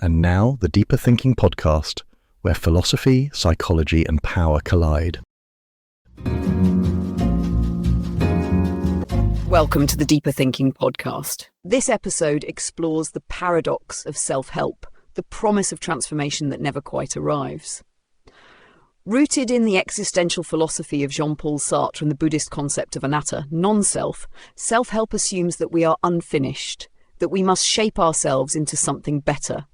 And now, the Deeper Thinking podcast, where philosophy, psychology, and power collide. Welcome to the Deeper Thinking podcast. This episode explores the paradox of self-help, the promise of transformation that never quite arrives. Rooted in the existential philosophy of Jean-Paul Sartre and the Buddhist concept of anatta, non-self, self-help assumes that we are unfinished, that we must shape ourselves into something better.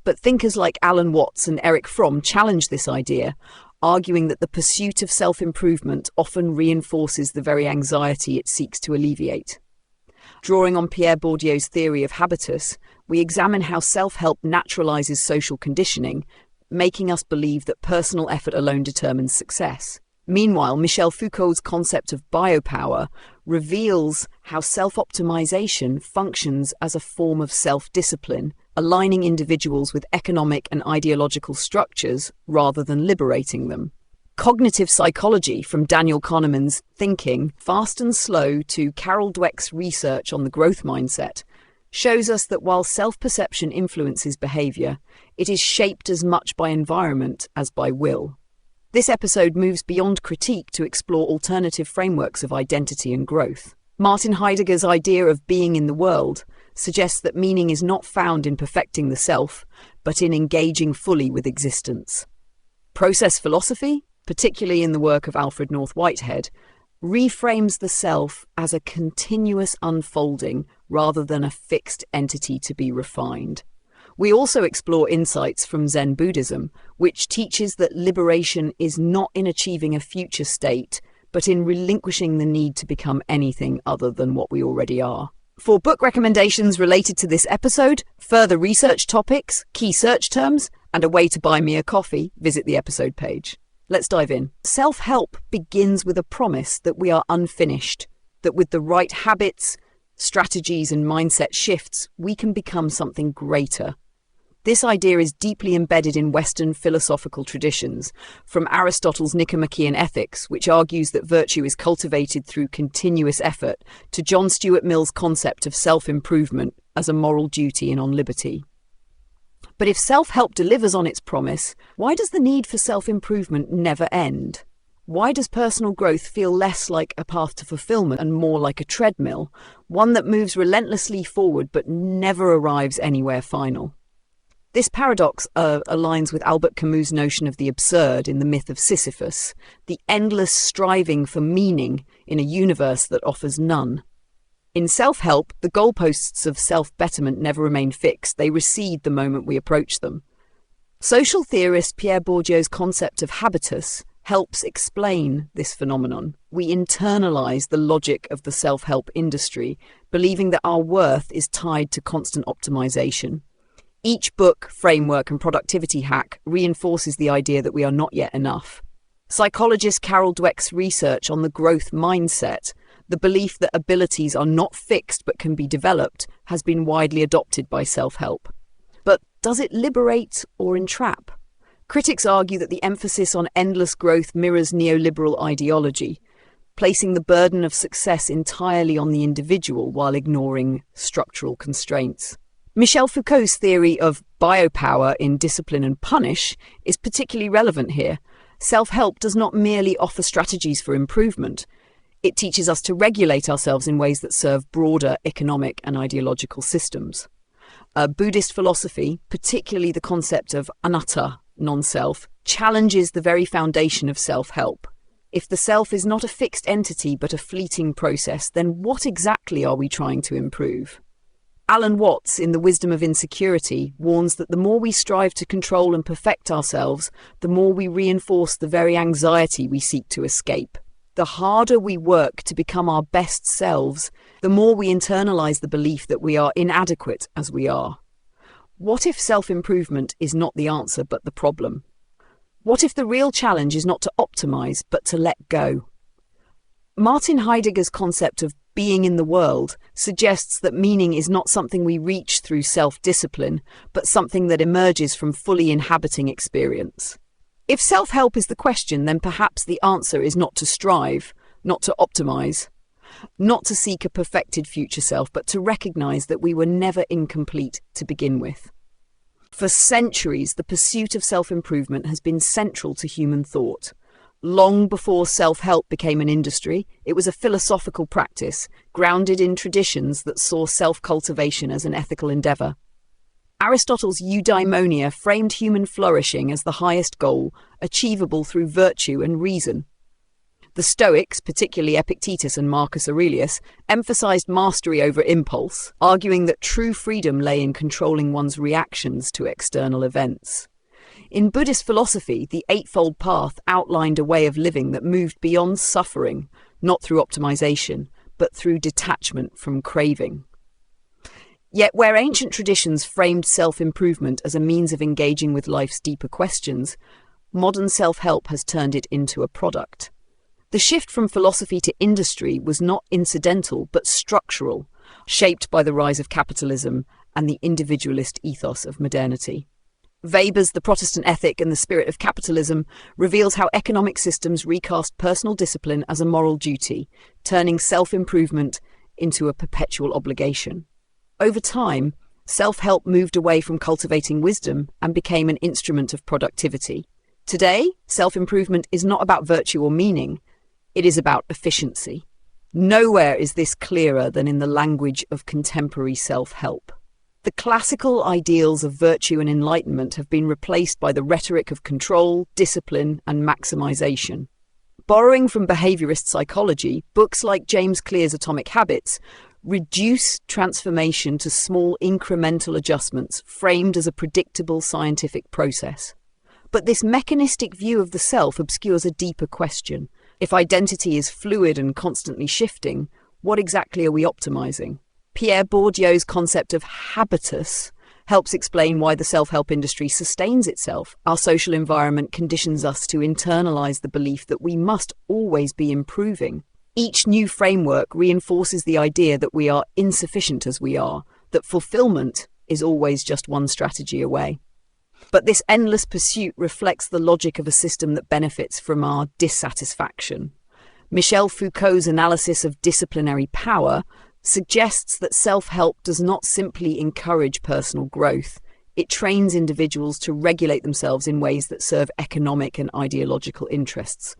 But thinkers like Alan Watts and Erich Fromm challenge this idea, arguing that the pursuit of self-improvement often reinforces the very anxiety it seeks to alleviate. Drawing on Pierre Bourdieu's theory of habitus, we examine how self-help naturalizes social conditioning, making us believe that personal effort alone determines success. Meanwhile, Michel Foucault's concept of biopower reveals how self-optimization functions as a form of self-discipline, aligning individuals with economic and ideological structures rather than liberating them. Cognitive psychology, from Daniel Kahneman's Thinking, Fast and Slow to Carol Dweck's research on the growth mindset, shows us that while self-perception influences behavior, it is shaped as much by environment as by will. This episode moves beyond critique to explore alternative frameworks of identity and growth. Martin Heidegger's idea of being in the world suggests that meaning is not found in perfecting the self, but in engaging fully with existence. Process philosophy, particularly in the work of Alfred North Whitehead, reframes the self as a continuous unfolding rather than a fixed entity to be refined. We also explore insights from Zen Buddhism, which teaches that liberation is not in achieving a future state, but in relinquishing the need to become anything other than what we already are. For book recommendations related to this episode, further research topics, key search terms, and a way to buy me a coffee, visit the episode page. Let's dive in. Self-help begins with a promise that we are unfinished, that with the right habits, strategies, and mindset shifts, we can become something greater. This idea is deeply embedded in Western philosophical traditions, from Aristotle's Nicomachean Ethics, which argues that virtue is cultivated through continuous effort, to John Stuart Mill's concept of self-improvement as a moral duty and on liberty. But if self-help delivers on its promise, why does the need for self-improvement never end? Why does personal growth feel less like a path to fulfillment and more like a treadmill, one that moves relentlessly forward but never arrives anywhere final? This paradox aligns with Albert Camus' notion of the absurd in the myth of Sisyphus, the endless striving for meaning in a universe that offers none. In self-help, the goalposts of self-betterment never remain fixed, they recede the moment we approach them. Social theorist Pierre Bourdieu's concept of habitus helps explain this phenomenon. We internalize the logic of the self-help industry, believing that our worth is tied to constant optimization. Each book, framework, and productivity hack reinforces the idea that we are not yet enough. Psychologist Carol Dweck's research on the growth mindset, the belief that abilities are not fixed but can be developed, has been widely adopted by self-help. But does it liberate or entrap? Critics argue that the emphasis on endless growth mirrors neoliberal ideology, placing the burden of success entirely on the individual while ignoring structural constraints. Michel Foucault's theory of biopower in Discipline and Punish is particularly relevant here. Self-help does not merely offer strategies for improvement. It teaches us to regulate ourselves in ways that serve broader economic and ideological systems. Buddhist philosophy, particularly the concept of anatta, non-self, challenges the very foundation of self-help. If the self is not a fixed entity but a fleeting process, then what exactly are we trying to improve? Alan Watts, in The Wisdom of Insecurity, warns that the more we strive to control and perfect ourselves, the more we reinforce the very anxiety we seek to escape. The harder we work to become our best selves, the more we internalize the belief that we are inadequate as we are. What if self-improvement is not the answer but the problem? What if the real challenge is not to optimize but to let go? Martin Heidegger's concept of being in the world suggests that meaning is not something we reach through self-discipline, but something that emerges from fully inhabiting experience. If self-help is the question, then perhaps the answer is not to strive, not to optimize, not to seek a perfected future self, but to recognize that we were never incomplete to begin with. For centuries, the pursuit of self-improvement has been central to human thought. Long before self-help became an industry, it was a philosophical practice, grounded in traditions that saw self-cultivation as an ethical endeavor. Aristotle's eudaimonia framed human flourishing as the highest goal, achievable through virtue and reason. The Stoics, particularly Epictetus and Marcus Aurelius, emphasized mastery over impulse, arguing that true freedom lay in controlling one's reactions to external events. In Buddhist philosophy, the Eightfold Path outlined a way of living that moved beyond suffering, not through optimization, but through detachment from craving. Yet where ancient traditions framed self-improvement as a means of engaging with life's deeper questions, modern self-help has turned it into a product. The shift from philosophy to industry was not incidental but structural, shaped by the rise of capitalism and the individualist ethos of modernity. Weber's The Protestant Ethic and the Spirit of Capitalism reveals how economic systems recast personal discipline as a moral duty, turning self-improvement into a perpetual obligation. Over time, self-help moved away from cultivating wisdom and became an instrument of productivity. Today, self-improvement is not about virtue or meaning. It is about efficiency. Nowhere is this clearer than in the language of contemporary self-help. The classical ideals of virtue and enlightenment have been replaced by the rhetoric of control, discipline, and maximization. Borrowing from behaviorist psychology, books like James Clear's Atomic Habits reduce transformation to small incremental adjustments framed as a predictable scientific process. But this mechanistic view of the self obscures a deeper question. If identity is fluid and constantly shifting, what exactly are we optimizing? Pierre Bourdieu's concept of habitus helps explain why the self-help industry sustains itself. Our social environment conditions us to internalize the belief that we must always be improving. Each new framework reinforces the idea that we are insufficient as we are, that fulfillment is always just one strategy away. But this endless pursuit reflects the logic of a system that benefits from our dissatisfaction. Michel Foucault's analysis of disciplinary power suggests that self-help does not simply encourage personal growth. It trains individuals to regulate themselves in ways that serve economic and ideological interests.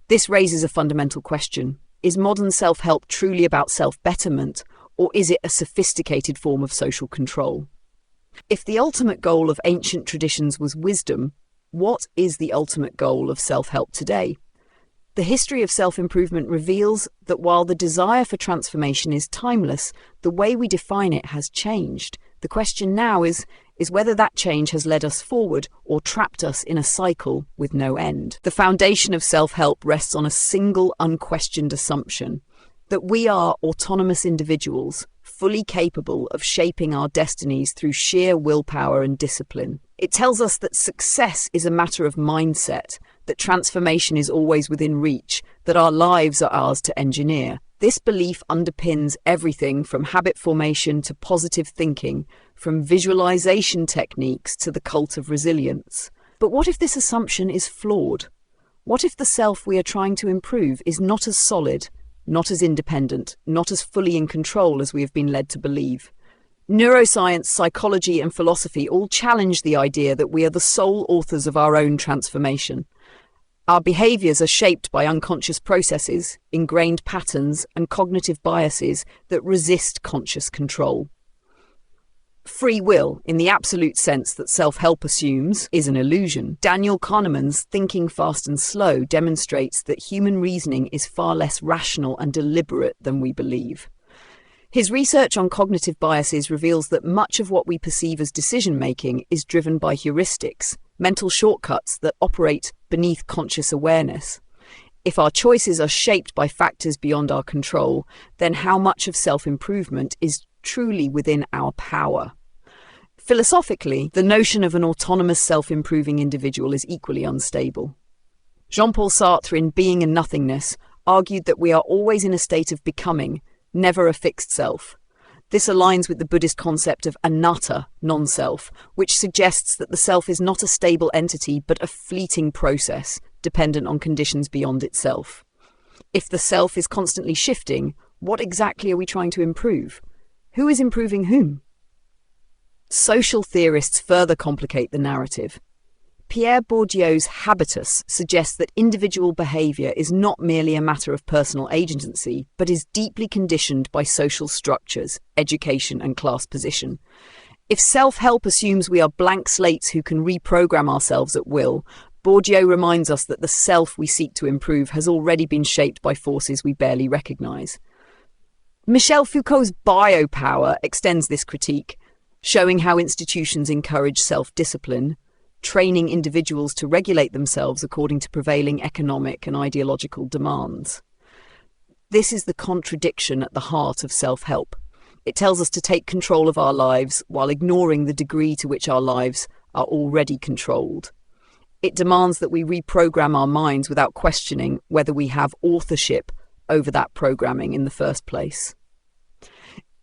This raises a fundamental question. Is modern self-help truly about self-betterment, or is it a sophisticated form of social control? If the ultimate goal of ancient traditions was wisdom, what is the ultimate goal of self-help today? The history of self-improvement reveals that while the desire for transformation is timeless, the way we define it has changed. The question now is whether that change has led us forward or trapped us in a cycle with no end. The foundation of self-help rests on a single unquestioned assumption, that we are autonomous individuals, fully capable of shaping our destinies through sheer willpower and discipline. It tells us that success is a matter of mindset, that transformation is always within reach, that our lives are ours to engineer. This belief underpins everything from habit formation to positive thinking, from visualization techniques to the cult of resilience. But what if this assumption is flawed? What if the self we are trying to improve is not as solid, not as independent, not as fully in control as we have been led to believe? Neuroscience, psychology, and philosophy all challenge the idea that we are the sole authors of our own transformation. Our behaviors are shaped by unconscious processes, ingrained patterns, and cognitive biases that resist conscious control. Free will, in the absolute sense that self-help assumes, is an illusion. Daniel Kahneman's Thinking Fast and Slow demonstrates that human reasoning is far less rational and deliberate than we believe. His research on cognitive biases reveals that much of what we perceive as decision-making is driven by heuristics, mental shortcuts that operate beneath conscious awareness. If our choices are shaped by factors beyond our control, then how much of self-improvement is truly within our power? Philosophically, the notion of an autonomous self-improving individual is equally unstable. Jean-Paul Sartre in Being and Nothingness argued that we are always in a state of becoming, never a fixed self. This aligns with the Buddhist concept of anatta, non-self, which suggests that the self is not a stable entity but a fleeting process, dependent on conditions beyond itself. If the self is constantly shifting, what exactly are we trying to improve? Who is improving whom? Social theorists further complicate the narrative. Pierre Bourdieu's habitus suggests that individual behaviour is not merely a matter of personal agency, but is deeply conditioned by social structures, education and class position. If self-help assumes we are blank slates who can reprogram ourselves at will, Bourdieu reminds us that the self we seek to improve has already been shaped by forces we barely recognise. Michel Foucault's biopower extends this critique, showing how institutions encourage self-discipline, training individuals to regulate themselves according to prevailing economic and ideological demands. This is the contradiction at the heart of self-help. It tells us to take control of our lives while ignoring the degree to which our lives are already controlled. It demands that we reprogram our minds without questioning whether we have authorship over that programming in the first place.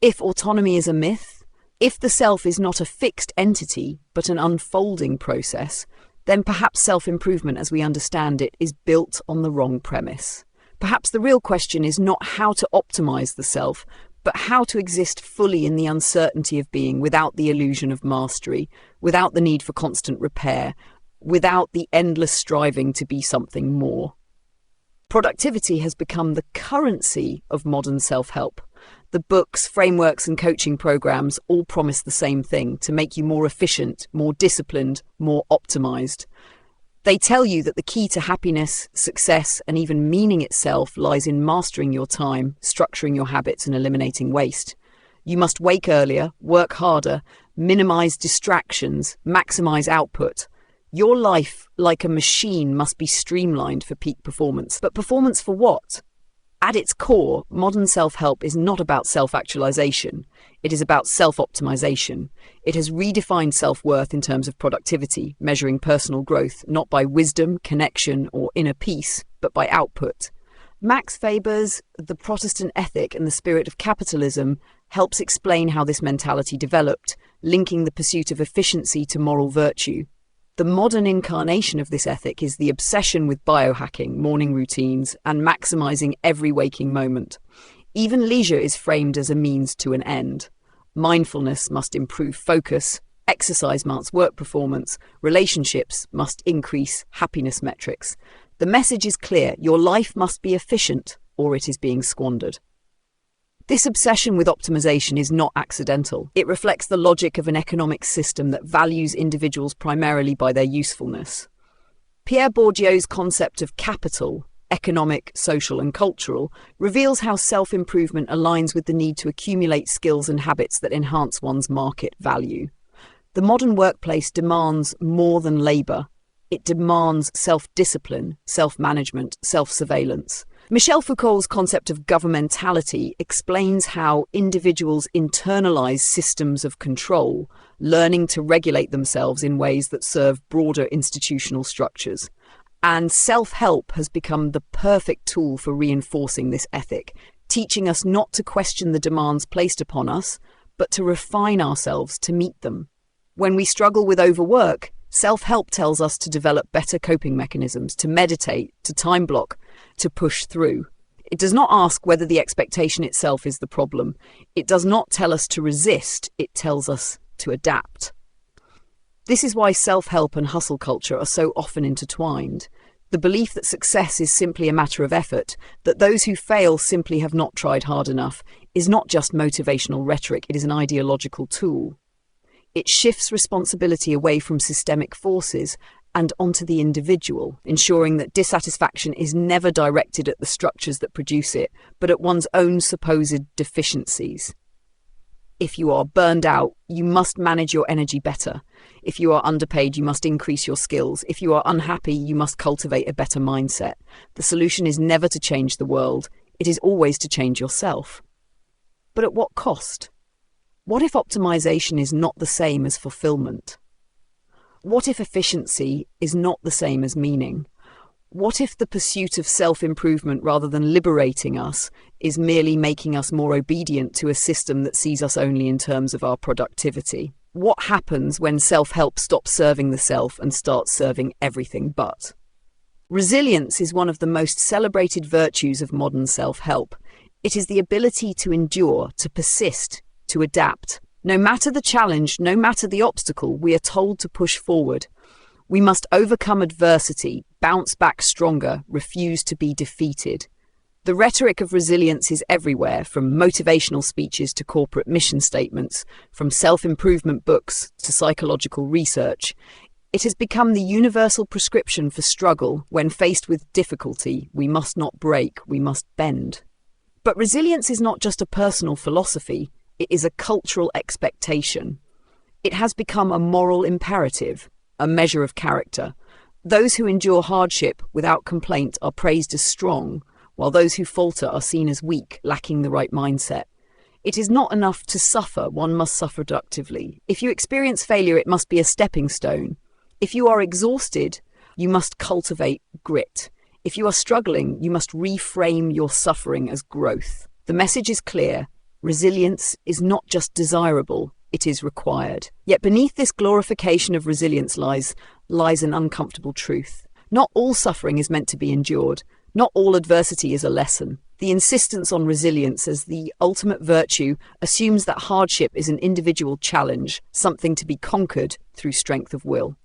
If autonomy is a myth, if the self is not a fixed entity, but an unfolding process, then perhaps self-improvement as we understand it is built on the wrong premise. Perhaps the real question is not how to optimize the self, but how to exist fully in the uncertainty of being without the illusion of mastery, without the need for constant repair, without the endless striving to be something more. Productivity has become the currency of modern self-help. The books, frameworks and coaching programs all promise the same thing: to make you more efficient, more disciplined, more optimized. They tell you that the key to happiness, success and even meaning itself lies in mastering your time, structuring your habits and eliminating waste. You must wake earlier, work harder, minimize distractions, maximize output. Your life, like a machine, must be streamlined for peak performance. But performance for what? At its core, modern self-help is not about self-actualization. It is about self-optimization. It has redefined self-worth in terms of productivity, measuring personal growth not by wisdom, connection, or inner peace, but by output. Max Weber's The Protestant Ethic and the Spirit of Capitalism helps explain how this mentality developed, linking the pursuit of efficiency to moral virtue. The modern incarnation of this ethic is the obsession with biohacking, morning routines, and maximizing every waking moment. Even leisure is framed as a means to an end. Mindfulness must improve focus, exercise marks work performance, relationships must increase happiness metrics. The message is clear: your life must be efficient, or it is being squandered. This obsession with optimization is not accidental. It reflects the logic of an economic system that values individuals primarily by their usefulness. Pierre Bourdieu's concept of capital, economic, social and cultural, reveals how self-improvement aligns with the need to accumulate skills and habits that enhance one's market value. The modern workplace demands more than labour. It demands self-discipline, self-management, self-surveillance. Michel Foucault's concept of governmentality explains how individuals internalize systems of control, learning to regulate themselves in ways that serve broader institutional structures. And self-help has become the perfect tool for reinforcing this ethic, teaching us not to question the demands placed upon us, but to refine ourselves to meet them. When we struggle with overwork, self-help tells us to develop better coping mechanisms, to meditate, to time block, to push through. It does not ask whether the expectation itself is the problem. It does not tell us to resist, it tells us to adapt. This is why self-help and hustle culture are so often intertwined. The belief that success is simply a matter of effort, that those who fail simply have not tried hard enough, is not just motivational rhetoric, it is an ideological tool. It shifts responsibility away from systemic forces and onto the individual, ensuring that dissatisfaction is never directed at the structures that produce it, but at one's own supposed deficiencies. If you are burned out, you must manage your energy better. If you are underpaid, you must increase your skills. If you are unhappy, you must cultivate a better mindset. The solution is never to change the world. It is always to change yourself. But at what cost? What if optimization is not the same as fulfillment? What if efficiency is not the same as meaning? What if the pursuit of self-improvement, rather than liberating us, is merely making us more obedient to a system that sees us only in terms of our productivity? What happens when self-help stops serving the self and starts serving everything but? Resilience is one of the most celebrated virtues of modern self-help. It is the ability to endure, to persist, to adapt, No matter the challenge, no matter the obstacle, we are told to push forward. We must overcome adversity, bounce back stronger, refuse to be defeated. The rhetoric of resilience is everywhere, from motivational speeches to corporate mission statements, from self-improvement books to psychological research. It has become the universal prescription for struggle. When faced with difficulty, we must not break, we must bend. But resilience is not just a personal philosophy, it is a cultural expectation. It has become a moral imperative, a measure of character. Those who endure hardship without complaint are praised as strong, while those who falter are seen as weak, lacking the right mindset. It is not enough to suffer, one must suffer productively. If you experience failure, it must be a stepping stone. If you are exhausted, you must cultivate grit. If you are struggling, you must reframe your suffering as growth. The message is clear. Resilience is not just desirable, it is required. Yet beneath this glorification of resilience lies an uncomfortable truth. Not all suffering is meant to be endured. Not all adversity is a lesson. The insistence on resilience as the ultimate virtue assumes that hardship is an individual challenge, something to be conquered through strength of will.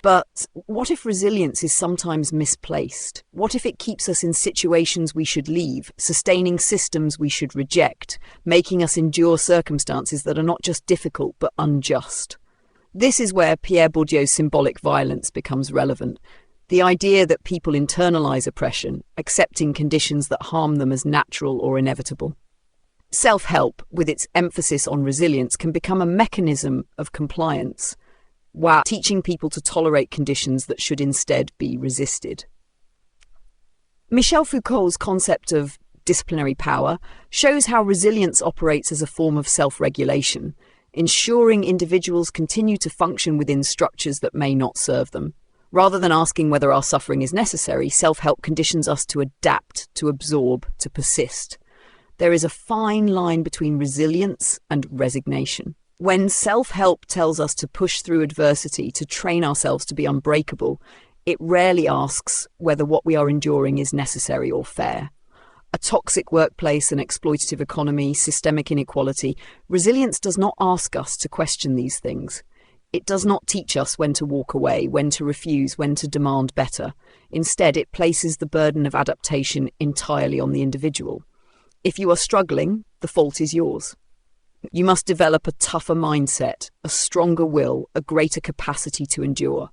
But what if resilience is sometimes misplaced? What if it keeps us in situations we should leave, sustaining systems we should reject, making us endure circumstances that are not just difficult but unjust? This is where Pierre Bourdieu's symbolic violence becomes relevant. The idea that people internalize oppression, accepting conditions that harm them as natural or inevitable. Self-help, with its emphasis on resilience, can become a mechanism of compliance, while teaching people to tolerate conditions that should instead be resisted. Michel Foucault's concept of disciplinary power shows how resilience operates as a form of self-regulation, ensuring individuals continue to function within structures that may not serve them. Rather than asking whether our suffering is necessary, self-help conditions us to adapt, to absorb, to persist. There is a fine line between resilience and resignation. When self-help tells us to push through adversity, to train ourselves to be unbreakable, it rarely asks whether what we are enduring is necessary or fair. A toxic workplace, an exploitative economy, systemic inequality, resilience does not ask us to question these things. It does not teach us when to walk away, when to refuse, when to demand better. Instead, it places the burden of adaptation entirely on the individual. If you are struggling, the fault is yours. You must develop a tougher mindset, a stronger will, a greater capacity to endure.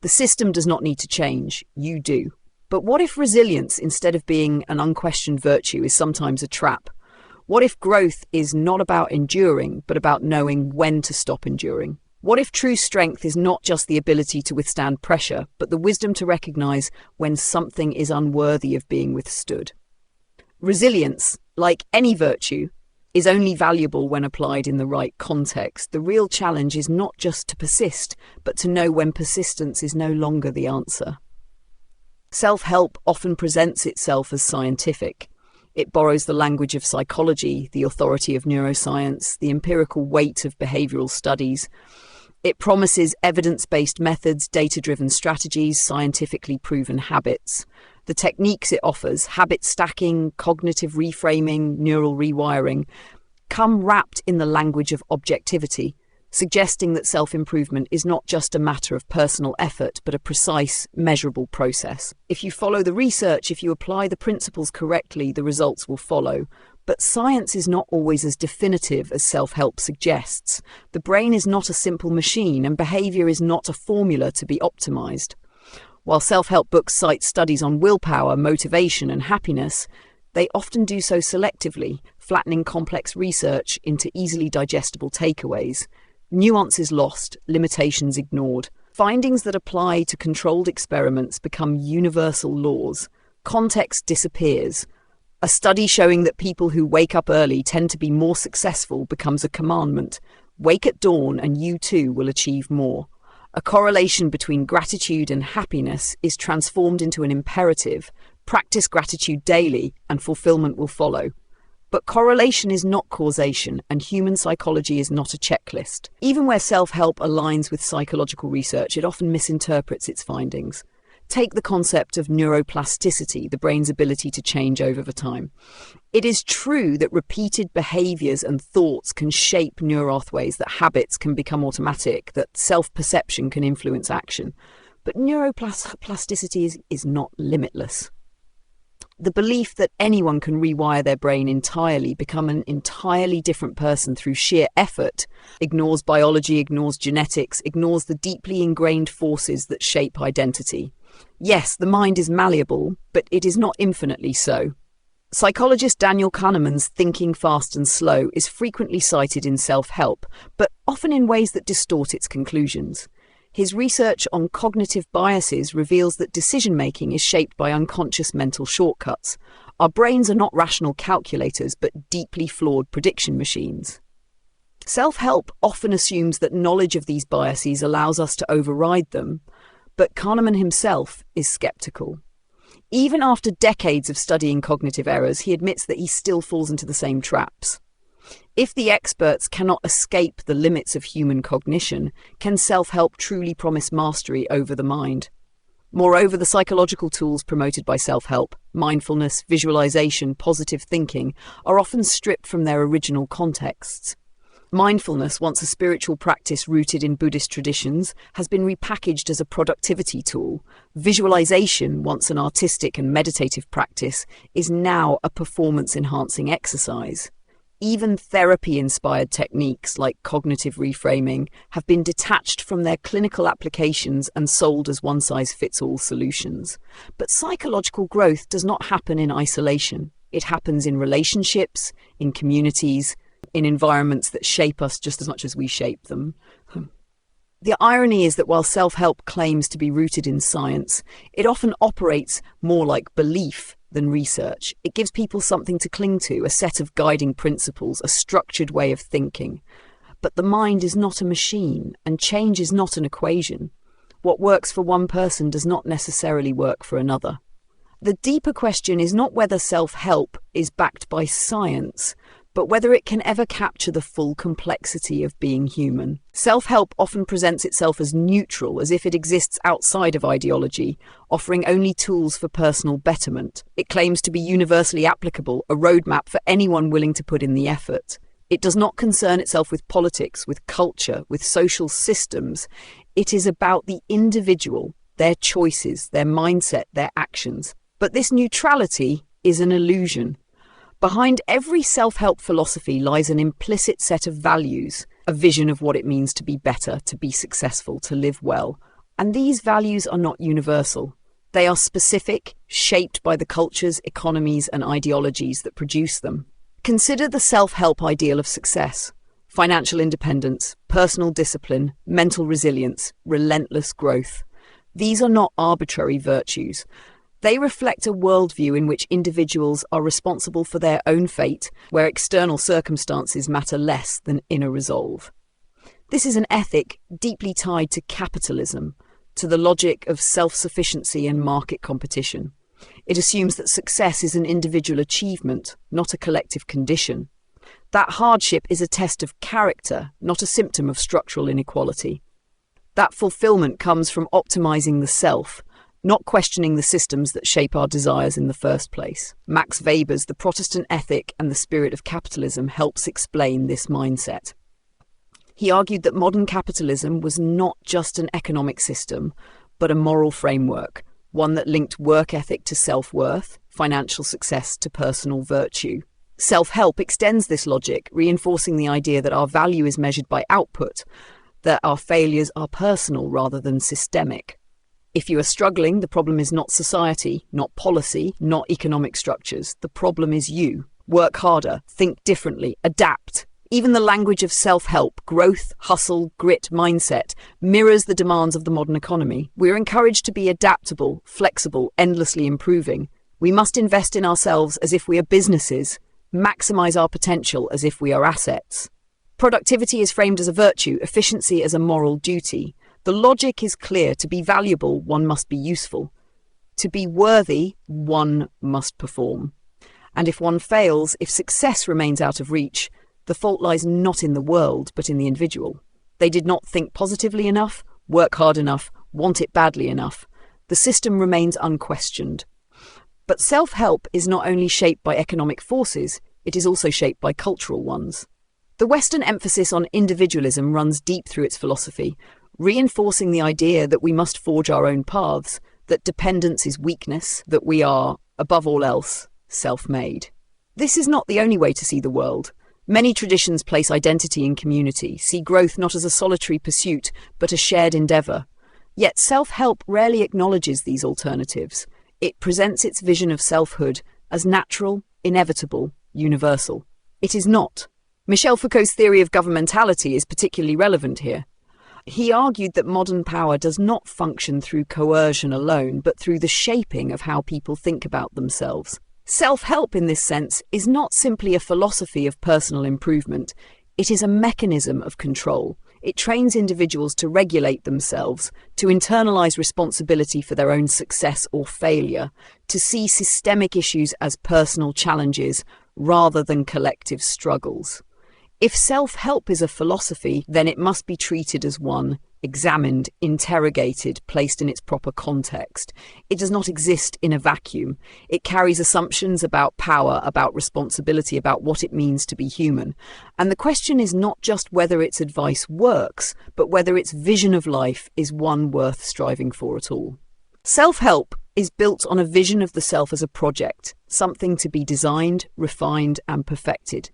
The system does not need to change, you do. But what if resilience, instead of being an unquestioned virtue, is sometimes a trap? What if growth is not about enduring, but about knowing when to stop enduring? What if true strength is not just the ability to withstand pressure, but the wisdom to recognize when something is unworthy of being withstood? Resilience, like any virtue, is only valuable when applied in the right context. The real challenge is not just to persist, but to know when persistence is no longer the answer. Self-help often presents itself as scientific. It borrows the language of psychology, the authority of neuroscience, the empirical weight of behavioral studies. It promises evidence-based methods, data-driven strategies, scientifically proven habits. The techniques it offers, habit stacking, cognitive reframing, neural rewiring, come wrapped in the language of objectivity, suggesting that self-improvement is not just a matter of personal effort, but a precise, measurable process. If you follow the research, if you apply the principles correctly, the results will follow. But science is not always as definitive as self-help suggests. The brain is not a simple machine, and behavior is not a formula to be optimized. While self-help books cite studies on willpower, motivation, and happiness, they often do so selectively, flattening complex research into easily digestible takeaways. Nuance is lost, limitations ignored. Findings that apply to controlled experiments become universal laws. Context disappears. A study showing that people who wake up early tend to be more successful becomes a commandment. Wake at dawn and you too will achieve more. A correlation between gratitude and happiness is transformed into an imperative. Practice gratitude daily and fulfillment will follow. But correlation is not causation, and human psychology is not a checklist. Even where self-help aligns with psychological research, it often misinterprets its findings. Take the concept of neuroplasticity, the brain's ability to change over time. It is true that repeated behaviors and thoughts can shape neuropathways, that habits can become automatic, that self-perception can influence action. But neuroplasticity is not limitless. The belief that anyone can rewire their brain entirely, become an entirely different person through sheer effort, ignores biology, ignores genetics, ignores the deeply ingrained forces that shape identity. Yes, the mind is malleable, but it is not infinitely so. Psychologist Daniel Kahneman's Thinking Fast and Slow is frequently cited in self-help, but often in ways that distort its conclusions. His research on cognitive biases reveals that decision-making is shaped by unconscious mental shortcuts. Our brains are not rational calculators, but deeply flawed prediction machines. Self-help often assumes that knowledge of these biases allows us to override them, but Kahneman himself is skeptical. Even after decades of studying cognitive errors, he admits that he still falls into the same traps. If the experts cannot escape the limits of human cognition, can self-help truly promise mastery over the mind? Moreover, the psychological tools promoted by self-help, mindfulness, visualization, positive thinking, are often stripped from their original contexts. Mindfulness, once a spiritual practice rooted in Buddhist traditions, has been repackaged as a productivity tool. Visualization, once an artistic and meditative practice, is now a performance-enhancing exercise. Even therapy-inspired techniques like cognitive reframing have been detached from their clinical applications and sold as one-size-fits-all solutions. But psychological growth does not happen in isolation. It happens in relationships, in communities, in environments that shape us just as much as we shape them. The irony is that while self-help claims to be rooted in science, it often operates more like belief than research. It gives people something to cling to, a set of guiding principles, a structured way of thinking. But the mind is not a machine, and change is not an equation. What works for one person does not necessarily work for another. The deeper question is not whether self-help is backed by science, but whether it can ever capture the full complexity of being human. Self-help often presents itself as neutral, as if it exists outside of ideology, offering only tools for personal betterment. It claims to be universally applicable, a roadmap for anyone willing to put in the effort. It does not concern itself with politics, with culture, with social systems. It is about the individual, their choices, their mindset, their actions. But this neutrality is an illusion. Behind every self-help philosophy lies an implicit set of values, a vision of what it means to be better, to be successful, to live well. And these values are not universal. They are specific, shaped by the cultures, economies, and ideologies that produce them. Consider the self-help ideal of success: financial independence, personal discipline, mental resilience, relentless growth. These are not arbitrary virtues. They reflect a worldview in which individuals are responsible for their own fate, where external circumstances matter less than inner resolve. This is an ethic deeply tied to capitalism, to the logic of self-sufficiency and market competition. It assumes that success is an individual achievement, not a collective condition. That hardship is a test of character, not a symptom of structural inequality. That fulfillment comes from optimizing the self, not questioning the systems that shape our desires in the first place. Max Weber's The Protestant Ethic and the Spirit of Capitalism helps explain this mindset. He argued that modern capitalism was not just an economic system, but a moral framework, one that linked work ethic to self-worth, financial success to personal virtue. Self-help extends this logic, reinforcing the idea that our value is measured by output, that our failures are personal rather than systemic. If you are struggling, the problem is not society, not policy, not economic structures. The problem is you. Work harder, think differently, adapt. Even the language of self-help, growth, hustle, grit mindset mirrors the demands of the modern economy. We are encouraged to be adaptable, flexible, endlessly improving. We must invest in ourselves as if we are businesses, maximize our potential as if we are assets. Productivity is framed as a virtue, efficiency as a moral duty. The logic is clear: to be valuable, one must be useful. To be worthy, one must perform. And if one fails, if success remains out of reach, the fault lies not in the world, but in the individual. They did not think positively enough, work hard enough, want it badly enough. The system remains unquestioned. But self-help is not only shaped by economic forces, it is also shaped by cultural ones. The Western emphasis on individualism runs deep through its philosophy, reinforcing the idea that we must forge our own paths, that dependence is weakness, that we are, above all else, self-made. This is not the only way to see the world. Many traditions place identity in community, see growth not as a solitary pursuit, but a shared endeavour. Yet self-help rarely acknowledges these alternatives. It presents its vision of selfhood as natural, inevitable, universal. It is not. Michel Foucault's theory of governmentality is particularly relevant here. He argued that modern power does not function through coercion alone, but through the shaping of how people think about themselves. Self-help in this sense is not simply a philosophy of personal improvement. It is a mechanism of control. It trains individuals to regulate themselves, to internalize responsibility for their own success or failure, to see systemic issues as personal challenges rather than collective struggles. If self-help is a philosophy, then it must be treated as one, examined, interrogated, placed in its proper context. It does not exist in a vacuum. It carries assumptions about power, about responsibility, about what it means to be human. And the question is not just whether its advice works, but whether its vision of life is one worth striving for at all. Self-help is built on a vision of the self as a project, something to be designed, refined, and perfected.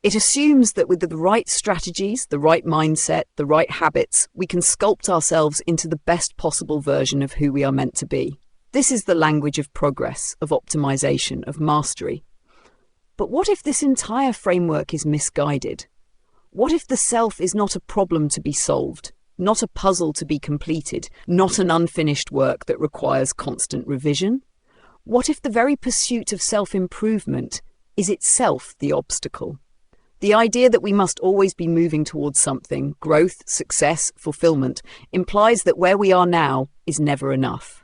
It assumes that with the right strategies, the right mindset, the right habits, we can sculpt ourselves into the best possible version of who we are meant to be. This is the language of progress, of optimization, of mastery. But what if this entire framework is misguided? What if the self is not a problem to be solved, not a puzzle to be completed, not an unfinished work that requires constant revision? What if the very pursuit of self-improvement is itself the obstacle? The idea that we must always be moving towards something, growth, success, fulfillment, implies that where we are now is never enough.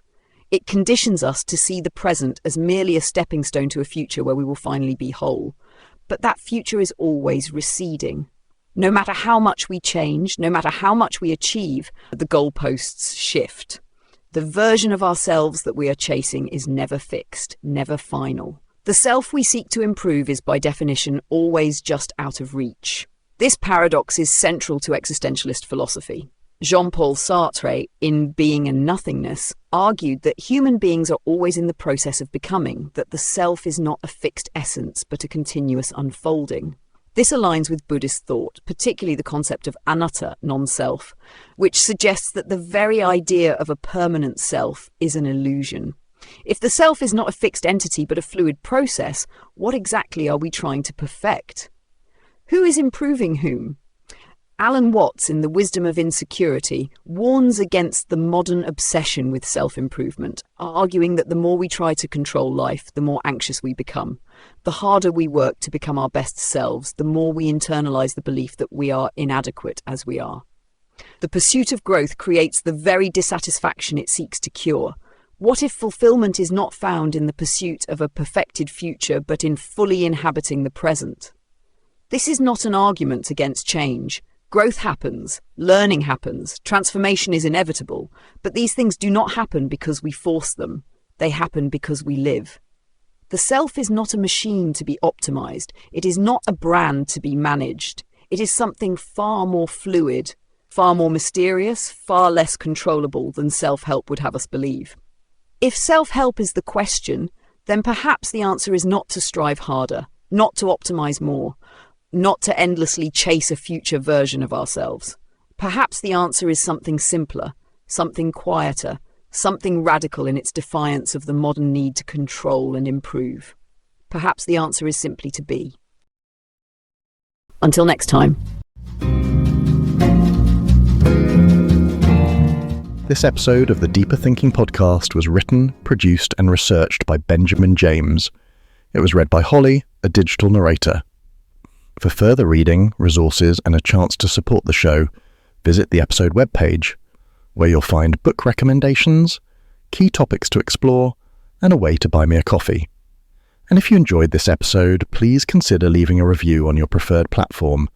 It conditions us to see the present as merely a stepping stone to a future where we will finally be whole. But that future is always receding. No matter how much we change, no matter how much we achieve, the goalposts shift. The version of ourselves that we are chasing is never fixed, never final. The self we seek to improve is by definition always just out of reach. This paradox is central to existentialist philosophy. Jean-Paul Sartre, in Being and Nothingness, argued that human beings are always in the process of becoming, that the self is not a fixed essence but a continuous unfolding. This aligns with Buddhist thought, particularly the concept of anatta, non-self, which suggests that the very idea of a permanent self is an illusion. If the self is not a fixed entity but a fluid process, what exactly are we trying to perfect? Who is improving whom? Alan Watts, in The Wisdom of Insecurity, warns against the modern obsession with self-improvement, arguing that the more we try to control life, the more anxious we become. The harder we work to become our best selves, the more we internalize the belief that we are inadequate as we are. The pursuit of growth creates the very dissatisfaction it seeks to cure. What if fulfillment is not found in the pursuit of a perfected future, but in fully inhabiting the present? This is not an argument against change. Growth happens, learning happens, transformation is inevitable, but these things do not happen because we force them. They happen because we live. The self is not a machine to be optimized. It is not a brand to be managed. It is something far more fluid, far more mysterious, far less controllable than self-help would have us believe. If self-help is the question, then perhaps the answer is not to strive harder, not to optimize more, not to endlessly chase a future version of ourselves. Perhaps the answer is something simpler, something quieter, something radical in its defiance of the modern need to control and improve. Perhaps the answer is simply to be. Until next time. This episode of the Deeper Thinking podcast was written, produced and researched by Benjamin James. It was read by Holly, a digital narrator. For further reading, resources and a chance to support the show, visit the episode webpage, where you'll find book recommendations, key topics to explore, and a way to buy me a coffee. And if you enjoyed this episode, please consider leaving a review on your preferred platform